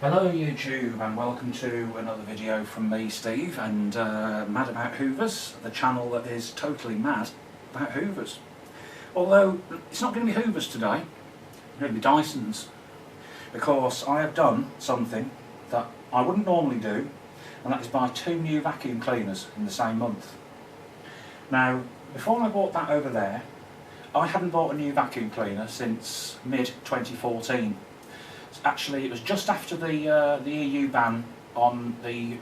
Hello YouTube and welcome to another video from me, Steve, and Mad About Hoovers, the channel that is totally mad about Hoovers. Although it's not going to be Hoovers today, it's going to be Dysons, because I have done something that I wouldn't normally do, and that is buy 2 new vacuum cleaners in the same month. Now, before I bought that over there, I hadn't bought a new vacuum cleaner since mid-2014. Actually, it was just after the EU ban on the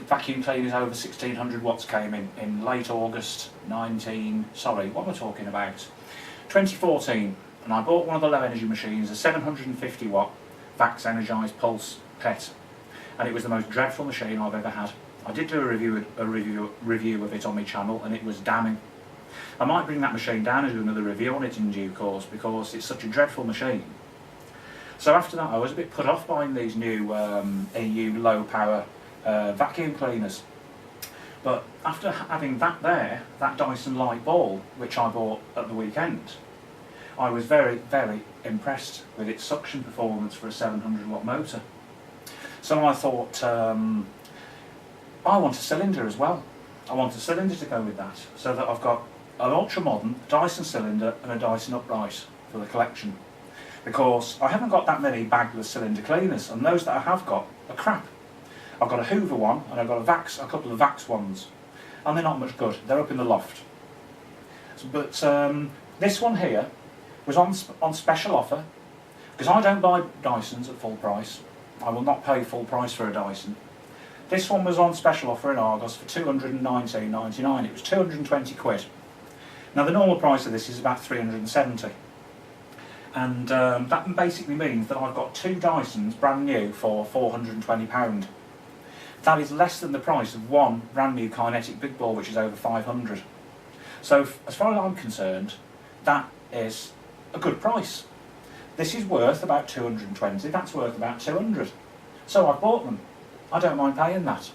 vacuum cleaners over 1600 watts came in late August 2014, and I bought one of the low energy machines, a 750 watt Vax energised pulse PET, and it was the most dreadful machine I've ever had. I did do a review of it on my channel, and it was damning. I might bring that machine down and do another review on it in due course, because it's such a dreadful machine. So after that I was a bit put off buying these new EU low power vacuum cleaners. But after having that Dyson light ball, which I bought at the weekend, I was very, very impressed with its suction performance for a 700 watt motor. So I thought, I want a cylinder as well. I want a cylinder to go with that, so that I've got an ultra modern Dyson cylinder and a Dyson upright for the collection. Because I haven't got that many bagless cylinder cleaners, and those that I have got are crap. I've got a Hoover one, and I've got a couple of Vax ones, and they're not much good. They're up in the loft. But this one here was on special offer, because I don't buy Dysons at full price. I will not pay full price for a Dyson. This one was on special offer in Argos for £219.99. It was 220 quid. Now the normal price of this is about 370. And that basically means that I've got 2 Dysons brand new for £420. That is less than the price of one brand new Kinetic Big Ball, which is over 500. So as far as I'm concerned, that is a good price. This is worth about 220, that's worth about 200. So I've bought them. I don't mind paying that.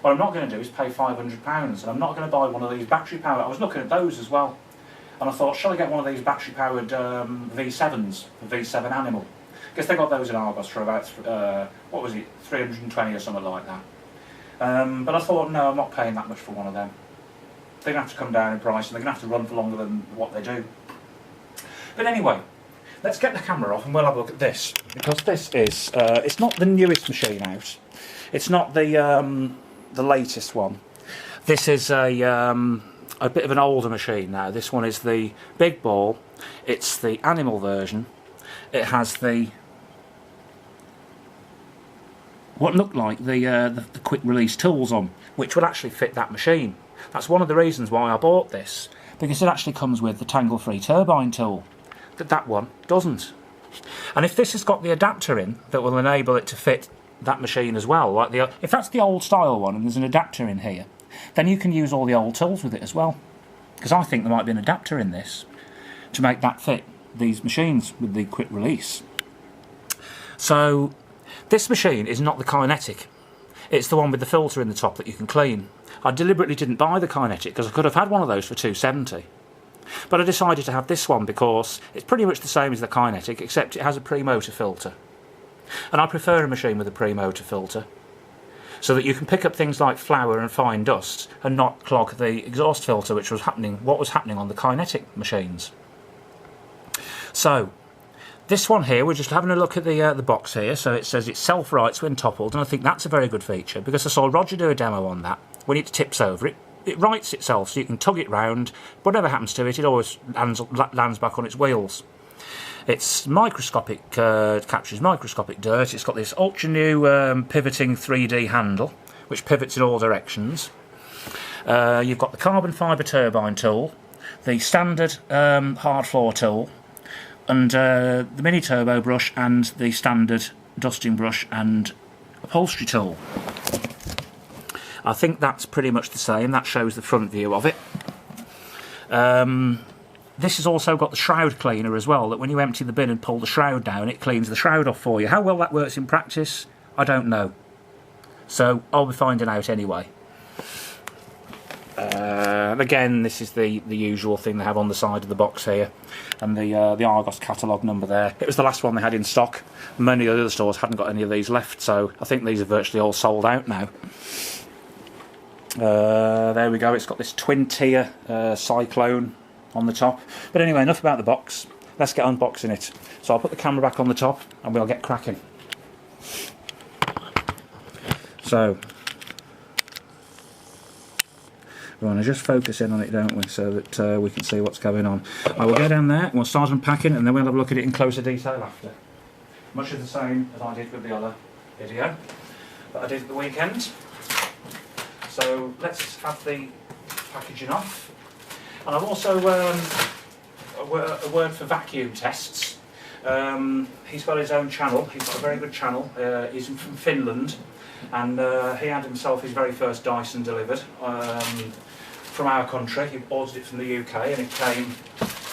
What I'm not going to do is pay £500, and I'm not going to buy one of these battery powered. I was looking at those as well. And I thought, shall I get one of these battery-powered V7s, the V7 Animal? I guess they got those in Argos for about, what was it, 320 or something like that. But I thought, no, I'm not paying that much for one of them. They're going to have to come down in price, and they're going to have to run for longer than what they do. But anyway, let's get the camera off and we'll have a look at this. Because this is, it's not the newest machine out. It's not the latest one. This is a bit of an older machine now. This one is the Big Ball. It's the Animal version. It has the what looked like the quick release tools on, which would actually fit that machine. That's one of the reasons why I bought this, because it actually comes with the tangle-free turbine tool. That one doesn't. And if this has got the adapter in that will enable it to fit that machine as well, like if that's the old style one and there's an adapter in here, then you can use all the old tools with it as well. Because I think there might be an adapter in this to make that fit these machines with the quick release. So this machine is not the Kinetic. It's the one with the filter in the top that you can clean. I deliberately didn't buy the Kinetic because I could have had one of those for £270. But I decided to have this one because it's pretty much the same as the Kinetic, except it has a pre-motor filter. And I prefer a machine with a pre-motor filter, so that you can pick up things like flour and fine dust and not clog the exhaust filter, which was what was happening on the Kinetic machines. So this one here, we're just having a look at the box here. So it says it self-rights when toppled, and I think that's a very good feature, because I saw Roger do a demo on that. When it tips over, it rights itself, so you can tug it round. Whatever happens to it, it always lands back on its wheels. It's microscopic, captures microscopic dirt. It's got this ultra new pivoting 3D handle, which pivots in all directions. You've got the carbon fibre turbine tool, the standard hard floor tool, and the mini turbo brush, and the standard dusting brush and upholstery tool. I think that's pretty much the same. That shows the front view of it. This has also got the shroud cleaner as well, that when you empty the bin and pull the shroud down, it cleans the shroud off for you. How well that works in practice, I don't know. So I'll be finding out anyway. Again, this is the usual thing they have on the side of the box here, and the Argos catalogue number there. It was the last one they had in stock. Many of the other stores hadn't got any of these left, so I think these are virtually all sold out now. There we go, it's got this twin tier Cyclone on the top. But anyway, enough about the box. Let's get unboxing it. So I'll put the camera back on the top and we'll get cracking. So we want to just focus in on it, don't we, so that we can see what's going on. I will go down there, we'll start unpacking, and then we'll have a look at it in closer detail after. Much of the same as I did with the other video that I did at the weekend. So let's have the packaging off. And I've also a word for vacuum tests. He's got his own channel. He's got a very good channel. He's from Finland, and he had himself his very first Dyson delivered from our country. He ordered it from the UK, and it came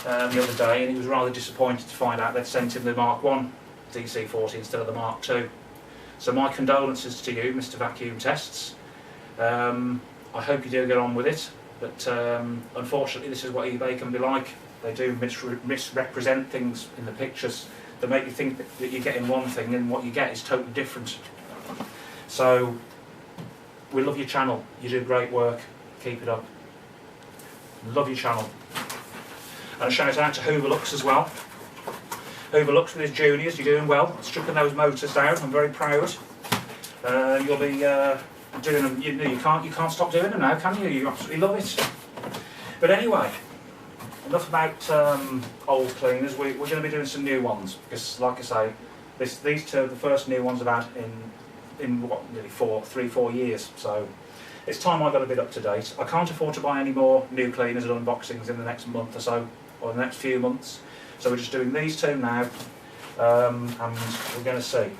the other day, and he was rather disappointed to find out they'd sent him the Mark 1 DC40 instead of the Mark 2. So my condolences to you, Mr. Vacuum Tests. I hope you do get on with it, but unfortunately this is what eBay can be like. They do misrepresent things in the pictures. They make you think that you're getting one thing and what you get is totally different. So we love your channel, you do great work, keep it up. Love your channel. And a shout out to Hooverlux as well. Hooverlux with his juniors, you're doing well, stripping those motors down, I'm very proud. You'll be doing them, you can't stop doing them now, can you? You absolutely love it. But anyway, enough about old cleaners. We're going to be doing some new ones, because like I say, these two are the first new ones I've had in what, nearly 3-4 years, so it's time I got a bit up to date. I can't afford to buy any more new cleaners and unboxings in the next month or so, or the next few months, so we're just doing these two now, and we're going to see.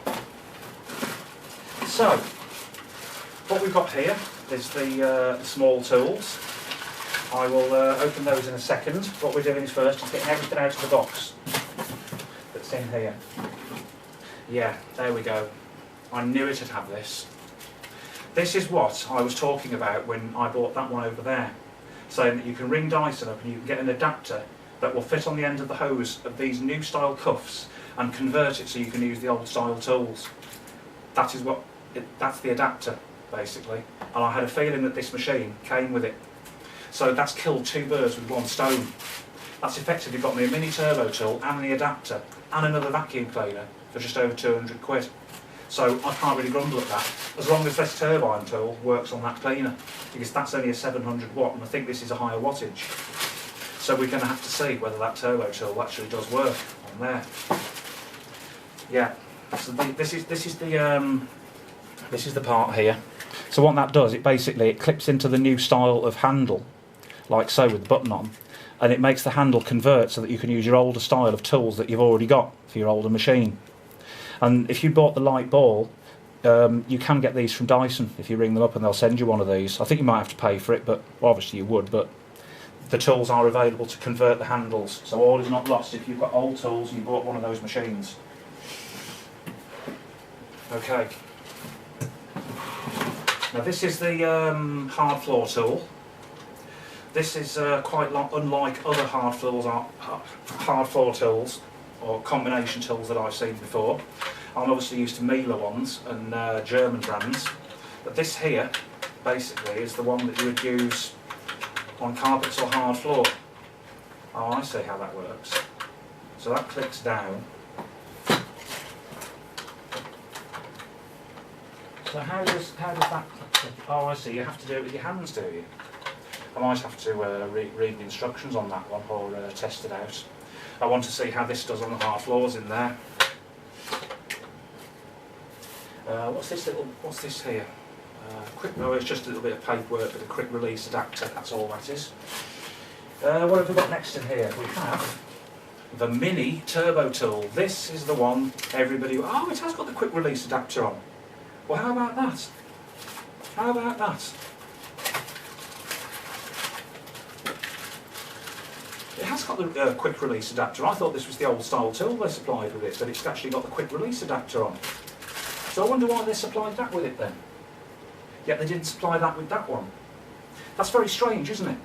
So what we've got here is the small tools. I will open those in a second. What we're doing is first is getting everything out of the box that's in here. Yeah, there we go. I knew it'd have this. This is what I was talking about when I bought that one over there, saying that you can ring Dyson up and you can get an adapter that will fit on the end of the hose of these new style cuffs and convert it so you can use the old style tools. That is what that's the adapter basically, and I had a feeling that this machine came with it. So that's killed two birds with one stone. That's effectively got me a mini turbo tool and the adapter and another vacuum cleaner for just over 200 quid. So I can't really grumble at that, as long as this turbine tool works on that cleaner, because that's only a 700 watt and I think this is a higher wattage. So we're going to have to see whether that turbo tool actually does work on there. Yeah, so this is the part here. So what that does, it clips into the new style of handle, like so with the button on, and it makes the handle convert so that you can use your older style of tools that you've already got for your older machine. And if you bought the light ball, you can get these from Dyson if you ring them up and they'll send you one of these. I think you might have to pay for it, but well, obviously you would, but the tools are available to convert the handles, so all is not lost if you've got old tools and you bought one of those machines. Okay. Now this is the hard floor tool. This is quite unlike other hard floor tools or combination tools that I've seen before. I'm obviously used to Miele ones and German brands, but this here basically is the one that you would use on carpets or hard floor. Oh, I see how that works. So that clicks down. So how does that click? Oh, I see. You have to do it with your hands, do you? I might have to read the instructions on that one or test it out. I want to see how this does on the hard floors in there. What's this here? It's just a little bit of paperwork with a quick release adapter, that's all that is. What have we got next in here? We have the mini turbo tool. This is the one everybody... Oh, it has got the quick release adapter on. Well, how about that? How about that? It has got the quick release adapter. I thought this was the old style tool they supplied with it, but it's actually got the quick release adapter on. So I wonder why they supplied that with it then. Yet they didn't supply that with that one. That's very strange, isn't it?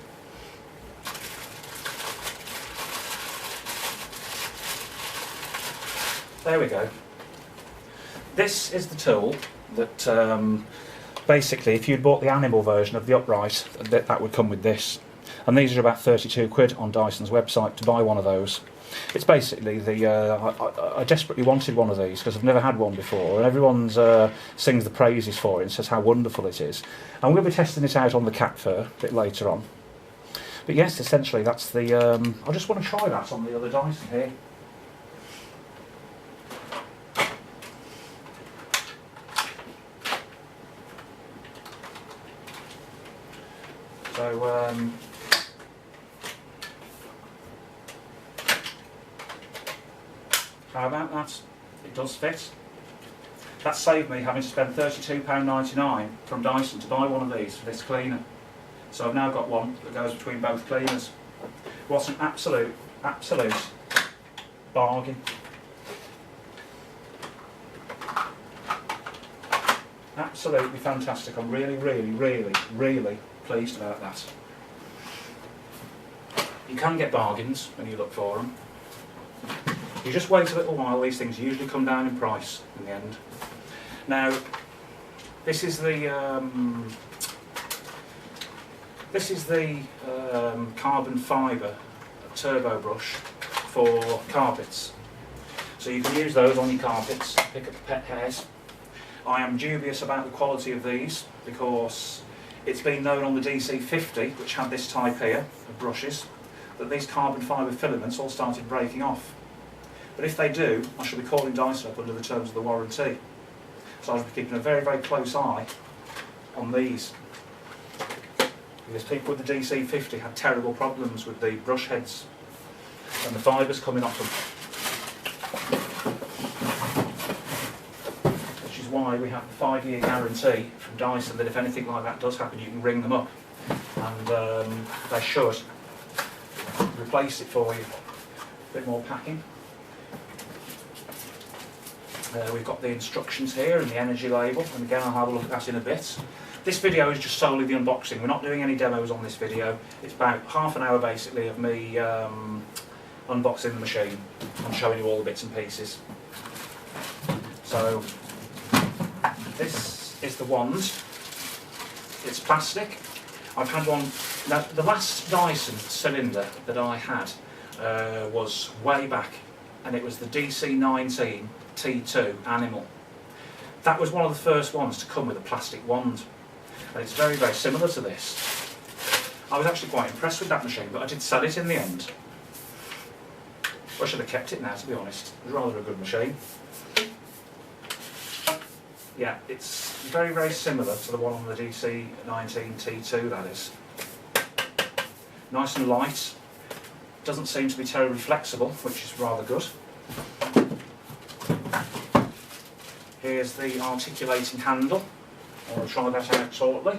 There we go. This is the tool that basically, if you'd bought the animal version of the upright, that would come with this. And these are about 32 quid on Dyson's website to buy one of those. It's basically the. I desperately wanted one of these because I've never had one before, and everyone sings the praises for it and says how wonderful it is. I'm going to be testing it out on the cat fur a bit later on. But yes, essentially that's the. I just want to try that on the other Dyson here. So. How about that? It does fit. That saved me having to spend £32.99 from Dyson to buy one of these for this cleaner. So I've now got one that goes between both cleaners. What an absolute bargain. Absolutely fantastic. I'm really pleased about that. You can get bargains when you look for them. You just wait a little while, these things usually come down in price in the end. Now, this is the carbon fibre turbo brush for carpets. So you can use those on your carpets, pick up the pet hairs. I am dubious about the quality of these because it's been known on the DC50, which had this type here of brushes, that these carbon fibre filaments all started breaking off. But if they do, I shall be calling Dyson up under the terms of the warranty. So I'll be keeping a very close eye on these. Because people with the DC50 had terrible problems with the brush heads and the fibres coming off them. Which is why we have a 5-year guarantee from Dyson that if anything like that does happen, you can ring them up and they should replace it for you. A bit more packing. We've got the instructions here and the energy label, and again I'll have a look at that in a bit. This video is just solely the unboxing. We're not doing any demos on this video. It's about half an hour basically of me unboxing the machine and showing you all the bits and pieces. So this is the wand. It's plastic. I've had one. Now the last Dyson cylinder that I had was way back, and it was the DC19 T2 Animal. That was one of the first ones to come with a plastic wand, and it's very similar to this. I was actually quite impressed with that machine, but I did sell it in the end. I should have kept it now, to be honest. It was rather a good machine. Yeah, it's very similar to the one on the DC19 T2, that is. Nice and light. Doesn't seem to be terribly flexible, which is rather good. Here's the articulating handle. I'll try that out shortly.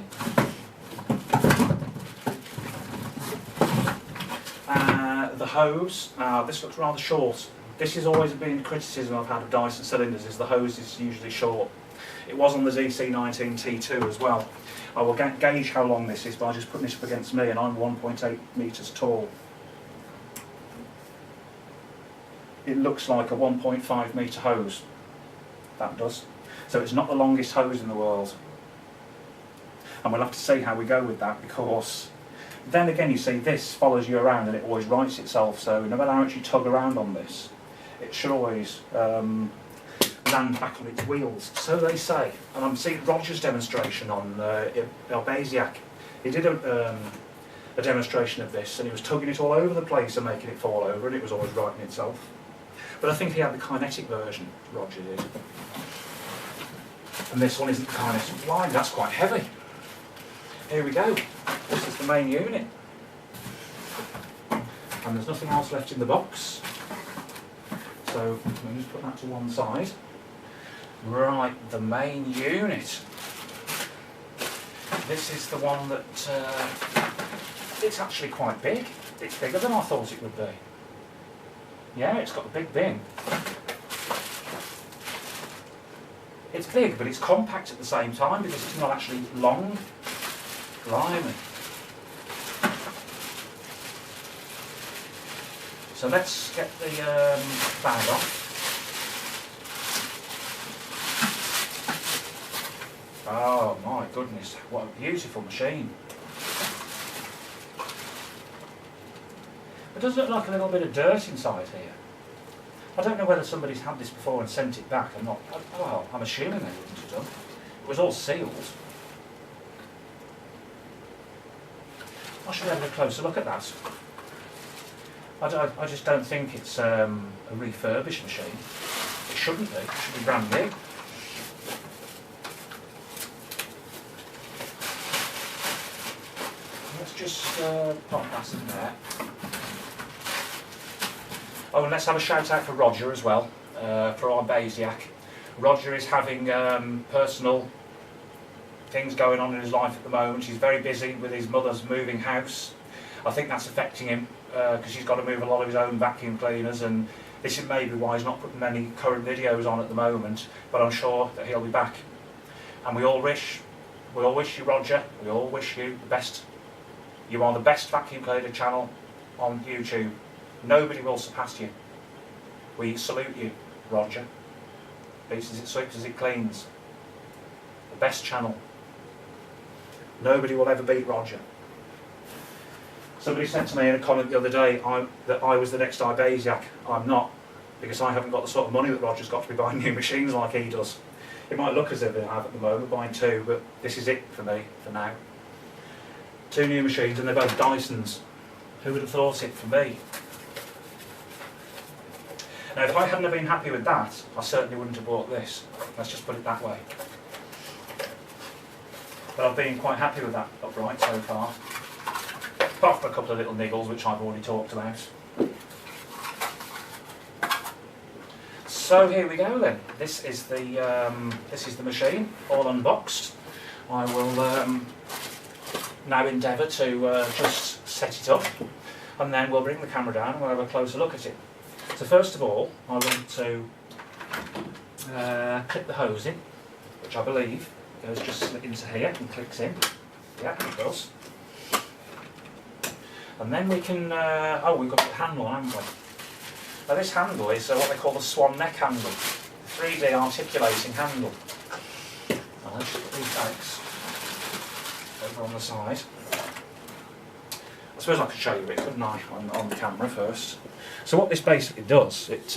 The hose. This looks rather short. This has always been criticism I've had of Dyson cylinders, is the hose is usually short. It was on the DC19 T2 as well. I will gauge how long this is by just putting this up against me, and I'm 1.8 metres tall. It looks like a 1.5 metre hose. That does. So it's not the longest hose in the world. And we'll have to see how we go with that, because then again you see this follows you around and it always rights itself, so no matter how much you tug around on this, it should always land back on its wheels. So they say. And I'm seeing Roger's demonstration on Elbaziak. He did a demonstration of this, and he was tugging it all over the place and making it fall over, and it was always righting itself. But I think he had the kinetic version, Roger did. And this one isn't the kinetic. Blimey, that's quite heavy. Here we go. This is the main unit. And there's nothing else left in the box. So let me just put that to one side. Right, the main unit. This is the one that, it's actually quite big. It's bigger than I thought it would be. Yeah, it's got a big bin. It's big, but it's compact at the same time because it's not actually long. Blimey. So let's get the bag off. Oh my goodness, what a beautiful machine. It does look like a little bit of dirt inside here. I don't know whether somebody's had this before and sent it back. Well, I'm assuming they wouldn't have done. It was all sealed. I should have a closer look at that. I just don't think it's a refurbished machine. It shouldn't be. It should be brand new. Let's just pop that in there. Oh, and let's have a shout out for Roger as well, for our Baziak. Roger is having personal things going on in his life at the moment. He's very busy with his mother's moving house. I think that's affecting him because he's got to move a lot of his own vacuum cleaners, and this is maybe why he's not putting many current videos on at the moment, but I'm sure that he'll be back. And we all wish you, Roger, we all wish you the best. You are the best vacuum cleaner channel on YouTube. Nobody will surpass you. We salute you, Roger. Beats as it sweeps as it cleans. The best channel. Nobody will ever beat Roger. Somebody said to me in a comment the other day that I was the next Baziak. I'm not, because I haven't got the sort of money that Roger's got to be buying new machines like he does. It might look as if I have at the moment, buying two, but this is it for me, for now. 2 new machines, and they're both Dysons. Who would have thought it for me? Now, if I hadn't have been happy with that, I certainly wouldn't have bought this. Let's just put it that way. But I've been quite happy with that upright so far. Apart from a couple of little niggles, which I've already talked about. So here we go then. This is the machine, all unboxed. I will now endeavour to just set it up, and then we'll bring the camera down and we'll have a closer look at it. So first of all, I want to clip the hose in, which I believe goes just into here and clicks in. Yeah, it does. And then we can, oh, we've got the handle, haven't we? Now this handle is what they call the swan neck handle, 3D articulating handle. Now let's just put these bags over on the side. I suppose I could show you a bit, couldn't I, on the camera first. So what this basically does, it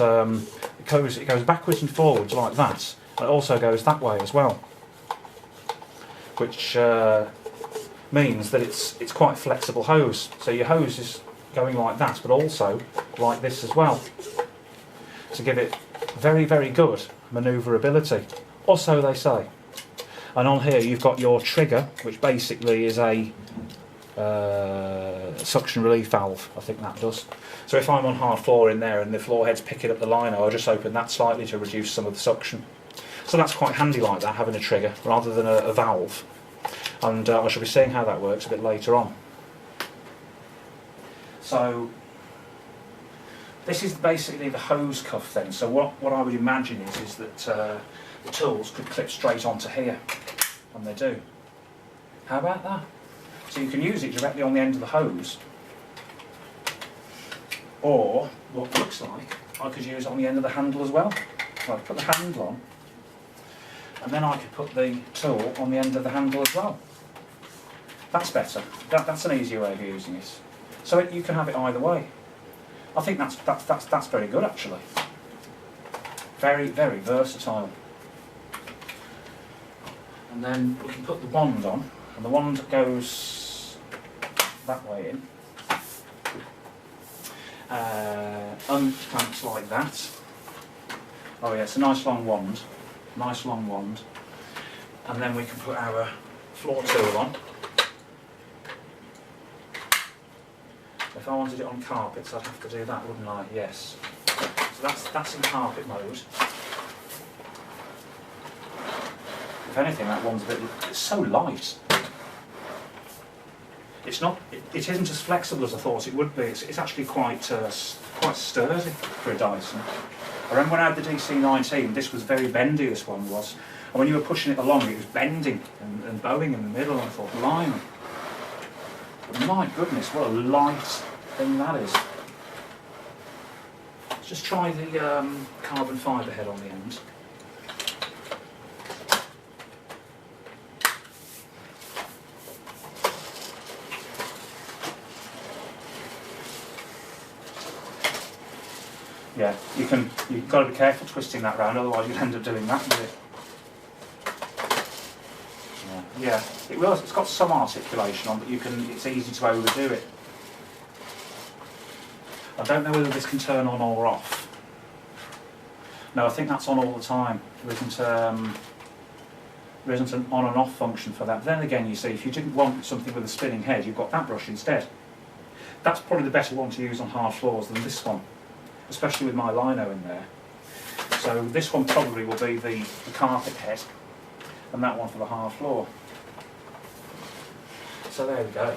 goes backwards and forwards like that, and it also goes that way as well, which means that it's quite a flexible hose. So your hose is going like that, but also like this as well, to give it very, very good manoeuvrability, or so they say. And on here you've got your trigger, which basically is a suction relief valve, I think that does. So if I'm on hard floor in there and the floor head's picking up the lino, I'll just open that slightly to reduce some of the suction. So that's quite handy like that, having a trigger rather than a valve. And I shall be seeing how that works a bit later on. So this is basically the hose cuff then. So what I would imagine is that the tools could clip straight onto here, and they do. How about that? So you can use it directly on the end of the hose, or what looks like I could use it on the end of the handle as well. So I'd put the handle on, and then I could put the tool on the end of the handle as well. That's better. That's an easier way of using it. So you can have it either way. I think that's very good actually. Very, very versatile. And then we can put the wand on, and the wand goes that way in. Unclamps like that. Oh yeah, it's a nice long wand. Nice long wand. And then we can put our floor tool on. If I wanted it on carpets, I'd have to do that, wouldn't I? Yes. So that's in carpet mode. If anything, that one's a bit. It's so light. It's not. It isn't as flexible as I thought it would be. It's actually quite sturdy for a Dyson. I remember when I had the DC-19. This was very bendy. This one was, and when you were pushing it along, it was bending and bowing in the middle. And I thought, blimey. My goodness, what a light thing that is. Just try the carbon fibre head on the end. Yeah, you've got to be careful twisting that round, otherwise you'd end up doing that with it. Yeah, it's got some articulation on, but it's easy to overdo it. I don't know whether this can turn on or off. No, I think that's on all the time. There isn't an on and off function for that. Then again, you see, if you didn't want something with a spinning head, you've got that brush instead. That's probably the better one to use on hard floors than this one, especially with my lino in there. So this one probably will be the carpet head, and that one for the hard floor. So there we go.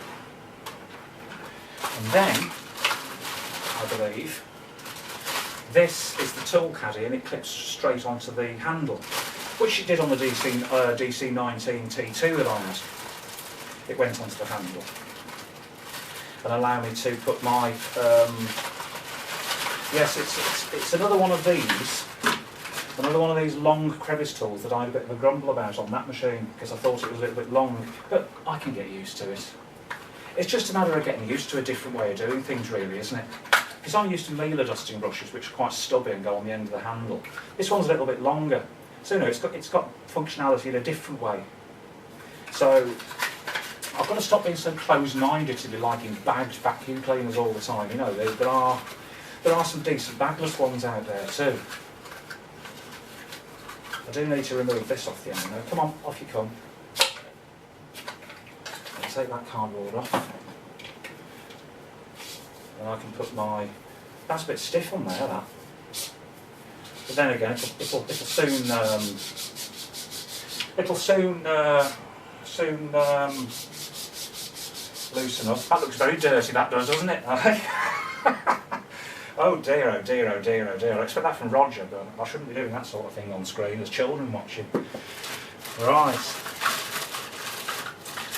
And then, I believe, this is the tool caddy, and it clips straight onto the handle, which it did on the DC19 T2 that I had. It went onto the handle and allowed me to put my yes, it's another one of these long crevice tools that I had a bit of a grumble about on that machine because I thought it was a little bit long, but I can get used to it. It's just a matter of getting used to a different way of doing things, really, isn't it? Because I'm used to Miele dusting brushes, which are quite stubby and go on the end of the handle. This one's a little bit longer, so it's got functionality in a different way. So I've got to stop being so close-minded to be liking bagged vacuum cleaners all the time. You know, there are some decent bagless ones out there too. I do need to remove this off the end now. Come on, off you come. I'll take that cardboard off. And I can put my... That's a bit stiff on there, that. But then again, it'll soon loosen up. That looks very dirty, that does, doesn't it? Oh dear, oh dear, oh dear, oh dear. I expect that from Roger, but I shouldn't be doing that sort of thing on screen. There's children watching. Right.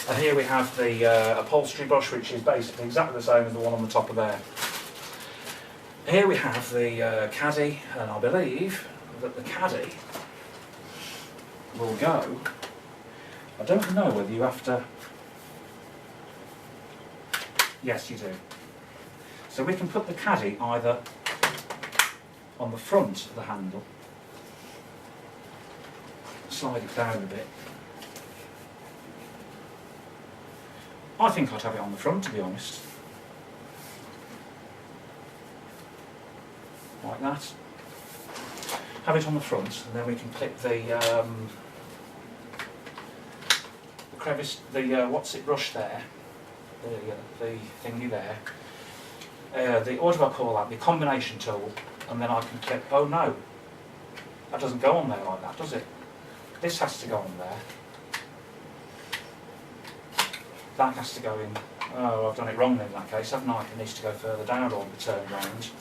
And here we have the upholstery brush, which is basically exactly the same as the one on the top of there. Here we have the caddy, and I believe that the caddy will go... I don't know whether you have to... Yes, you do. So we can put the caddy either on the front of the handle, slide it down a bit. I think I'd have it on the front, to be honest. Like that. Have it on the front, and then we can clip the crevice, what's it brush there, the thingy there. What do I call that? The combination tool, and then I can clip. Oh no, that doesn't go on there like that, does it? This has to go on there. That has to go in. Oh, I've done it wrong in that case, haven't I? It needs to go further down or be turned round.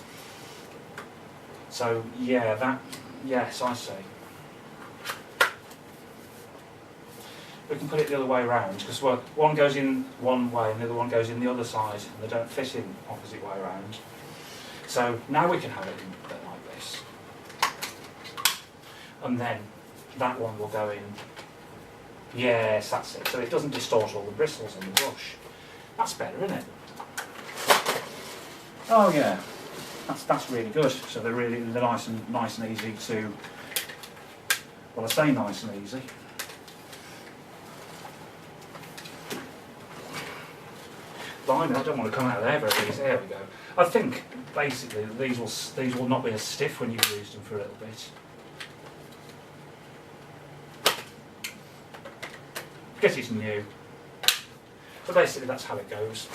So yeah, that. Yes, I see. We can put it the other way around because one goes in one way and the other one goes in the other side, and they don't fit in opposite way around. So now we can have it in a bit like this, and then that one will go in. Yes, that's it. So it doesn't distort all the bristles on the brush. That's better, isn't it? Oh yeah, that's really good. So they're nice and easy to. Well, I say nice and easy. Blimey, I don't want to come out of there very easy. There we go. I think basically these will not be as stiff when you've used them for a little bit. Guess it's new. But basically that's how it goes.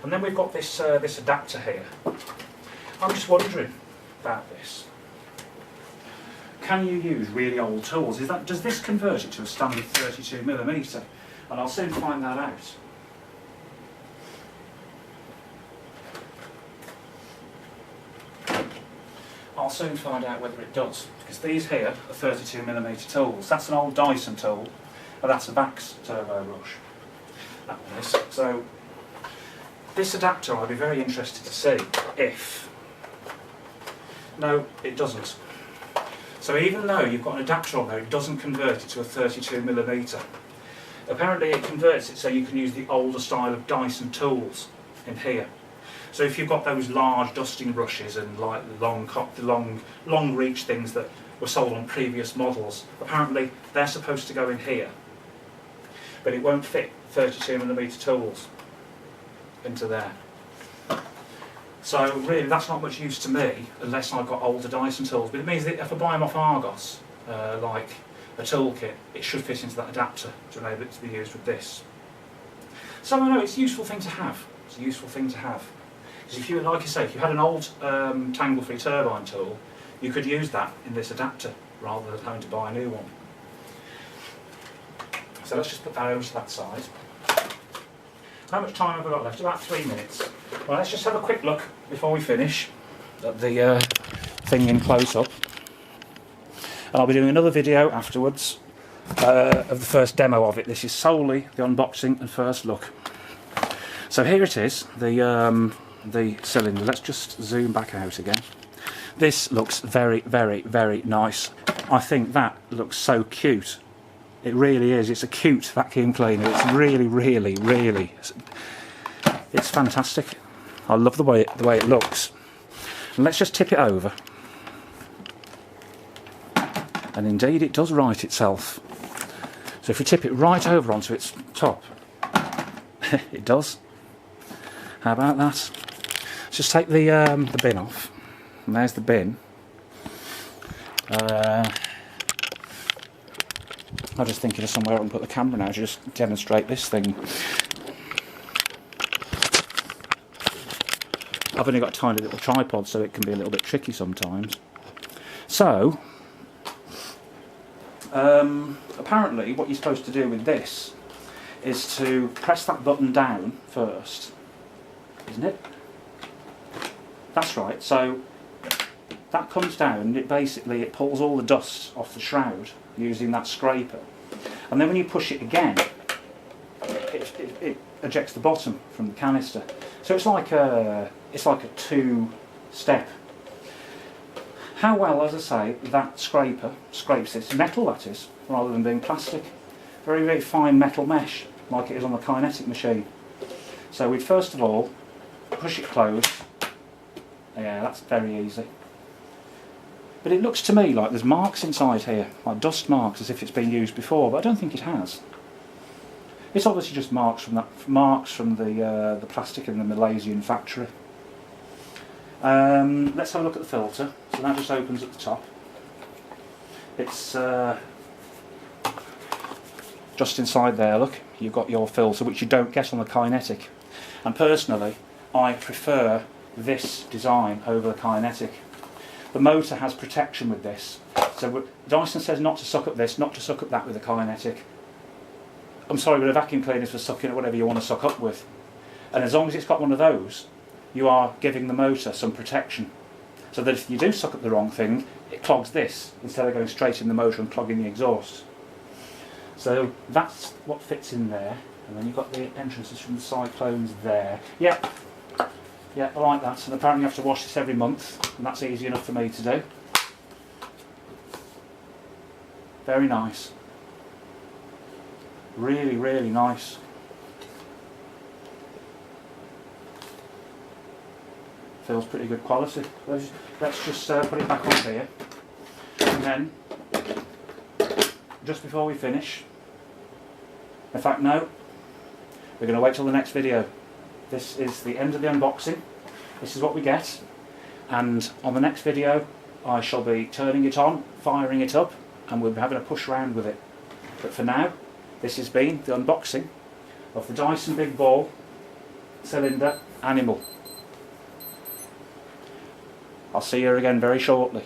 And then we've got this this adapter here. I'm just wondering about this. Can you use really old tools? Does this convert it to a standard 32mm? And I'll soon find that out. I'll soon find out whether it does, because these here are 32mm tools. That's an old Dyson tool, and that's a Vax turbo brush. That one is. So this adapter, I'd be very interested to see if No, it doesn't. So even though you've got an adapter on there, it doesn't convert it to a 32mm. Apparently it converts it so you can use the older style of Dyson tools in here. So if you've got those large dusting brushes and like the long reach things that were sold on previous models, apparently they're supposed to go in here. But it won't fit 32mm tools into there. So really that's not much use to me unless I've got older Dyson tools. But it means that if I buy them off Argos, like a toolkit, it should fit into that adapter to enable it to be used with this. So I know it's a useful thing to have. It's a useful thing to have. Because if you, like I say, if you had an old tangle-free turbine tool, you could use that in this adapter rather than having to buy a new one. So let's just put that over to that side. How much time have I got left? About 3 minutes. Well, let's just have a quick look before we finish at the thing in close-up. And I'll be doing another video afterwards of the first demo of it. This is solely the unboxing and first look. So here it is, the cylinder. Let's just zoom back out again. This looks very, very, very nice. I think that looks so cute. It really is. It's a cute vacuum cleaner. It's really, really, really. It's fantastic. I love the way it looks. And let's just tip it over. And indeed, it does right itself. So if we tip it right over onto its top, it does. How about that? Let's just take the bin off. And there's the bin. I'm just thinking of somewhere I can put the camera now to just demonstrate this thing. I've only got a tiny little tripod, so it can be a little bit tricky sometimes. So, apparently what you're supposed to do with this is to press that button down first, isn't it? That's right. So that comes down and it pulls all the dust off the shroud using that scraper, and then when you push it again, it ejects the bottom from the canister. So it's like a two-step. How well, as I say, that scraper scrapes this metal, that is, rather than being plastic. Very, very fine metal mesh, like it is on the kinetic machine. So we'd first of all push it closed. Yeah, that's very easy. But it looks to me like there's marks inside here, like dust marks, as if it's been used before, but I don't think it has. It's obviously just marks from the plastic in the Malaysian factory. Let's have a look at the filter. So that just opens at the top. It's just inside there, look, you've got your filter, which you don't get on the kinetic. And personally, I prefer this design over the kinetic. The motor has protection with this. So Dyson says not to suck up this, not to suck up that with the kinetic. I'm sorry, but a vacuum cleaner is for sucking at whatever you want to suck up with. And as long as it's got one of those, you are giving the motor some protection. So that if you do suck up the wrong thing, it clogs this, instead of going straight in the motor and clogging the exhaust. So that's what fits in there. And then you've got the entrances from the cyclones there. Yep. Yeah, I like that, and apparently you have to wash this every month, and that's easy enough for me to do. Very nice. Really, really nice. Feels pretty good quality. Let's just put it back on here, and then, just before we finish, in fact no, we're going to wait till the next video. This is the end of the unboxing. This is what we get, and on the next video I shall be turning it on, firing it up, and we'll be having a push round with it. But for now, this has been the unboxing of the Dyson Big Ball Cylinder Animal. I'll see you again very shortly.